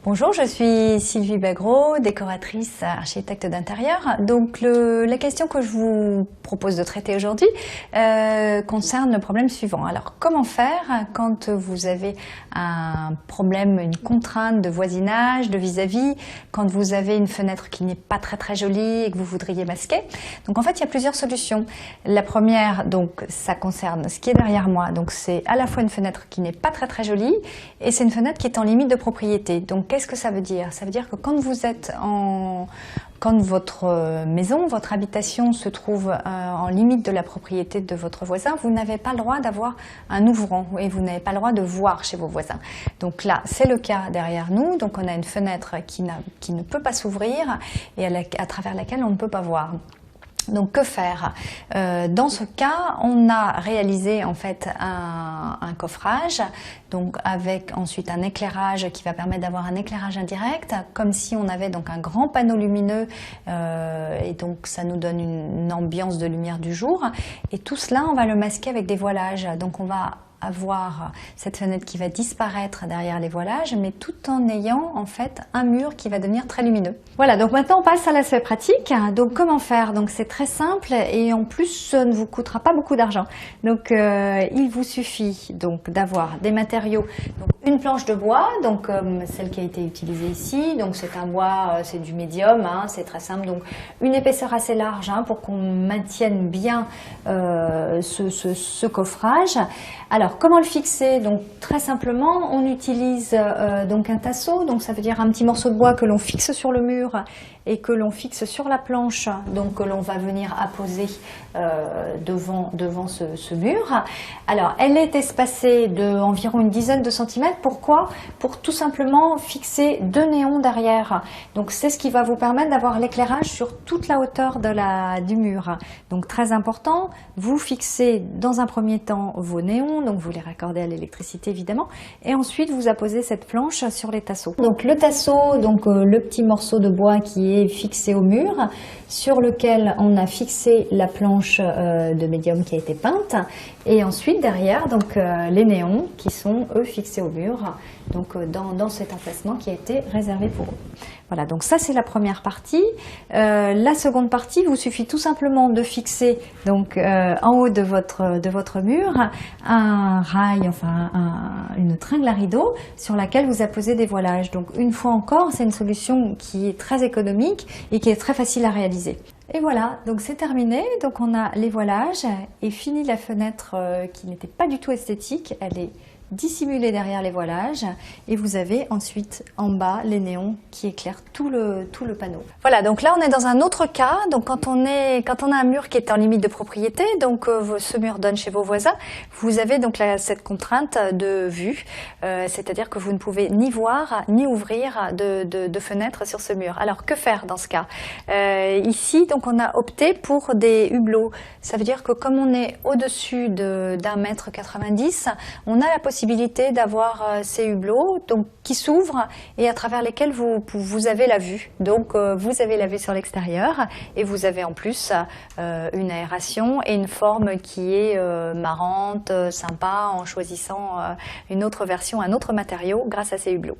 Bonjour, je suis Sylvie Bagro, décoratrice, architecte d'intérieur. Donc la question que je vous propose de traiter aujourd'hui concerne le problème suivant. Alors comment faire quand vous avez un problème, une contrainte de voisinage, de vis-à-vis, quand vous avez une fenêtre qui n'est pas très jolie et que vous voudriez masquer? Donc en fait il y a plusieurs solutions. La première, donc ça concerne ce qui est derrière moi. Donc c'est à la fois une fenêtre qui n'est pas très jolie et c'est une fenêtre qui est en limite de propriété. Donc qu'est-ce que ça veut dire? Ça veut dire que quand vous êtes quand votre maison, votre habitation se trouve en limite de la propriété de votre voisin, vous n'avez pas le droit d'avoir un ouvrant et vous n'avez pas le droit de voir chez vos voisins. Donc là, c'est le cas derrière nous. Donc on a une fenêtre qui ne peut pas s'ouvrir et à travers laquelle on ne peut pas voir. Donc que faire? Dans ce cas, on a réalisé en fait un coffrage, donc avec ensuite un éclairage qui va permettre d'avoir un éclairage indirect, comme si on avait donc un grand panneau lumineux et donc ça nous donne une ambiance de lumière du jour. Et tout cela, on va le masquer avec des voilages. Donc on va avoir cette fenêtre qui va disparaître derrière les voilages, mais tout en ayant en fait un mur qui va devenir très lumineux. Voilà, donc maintenant on passe à l'aspect pratique. Donc comment faire? Donc c'est très simple et en plus ça ne vous coûtera pas beaucoup d'argent. Donc il vous suffit donc d'avoir des matériaux, donc une planche de bois, donc celle qui a été utilisée ici. Donc c'est un bois, c'est du médium, hein, c'est très simple. Donc une épaisseur assez large hein, pour qu'on maintienne bien ce coffrage. Alors, comment le fixer? Donc, très simplement, on utilise donc un tasseau. Donc, ça veut dire un petit morceau de bois que l'on fixe sur le mur et que l'on fixe sur la planche, donc que l'on va venir apposer devant ce mur. Alors, elle est espacée d'environ une dizaine de centimètres. Pourquoi? Pour tout simplement fixer deux néons derrière. Donc, c'est ce qui va vous permettre d'avoir l'éclairage sur toute la hauteur du mur. Donc, très important, vous fixez dans un premier temps vos néons, donc vous les raccordez à l'électricité évidemment, et ensuite vous apposez cette planche sur les tasseaux. Donc le tasseau, donc le petit morceau de bois qui est fixé au mur, sur lequel on a fixé la planche de médium qui a été peinte, et ensuite derrière donc les néons qui sont eux fixés au mur, donc dans cet emplacement qui a été réservé pour eux. Voilà, donc ça c'est la première partie. La seconde partie, vous suffit tout simplement de fixer donc en haut de votre mur un rail, enfin une tringle à rideau sur laquelle vous apposez des voilages. Donc une fois encore, c'est une solution qui est très économique et qui est très facile à réaliser. Et voilà, donc c'est terminé. Donc on a les voilages et fini la fenêtre qui n'était pas du tout esthétique. Elle est dissimulée derrière les voilages et vous avez ensuite en bas les néons qui éclairent tout le panneau. Voilà, donc là on est dans un autre cas. Donc quand on a un mur qui est en limite de propriété, donc ce mur donne chez vos voisins, vous avez donc cette contrainte de vue, c'est-à-dire que vous ne pouvez ni voir ni ouvrir de fenêtre sur ce mur. Alors que faire dans ce cas? Ici donc on a opté pour des hublots. Ça veut dire que comme on est au-dessus d'1,90 m, on a la possibilité d'avoir ces hublots donc, qui s'ouvrent et à travers lesquels vous avez la vue. Donc vous avez la vue sur l'extérieur et vous avez en plus une aération et une forme qui est marrante, sympa en choisissant une autre version, un autre matériau grâce à ces hublots.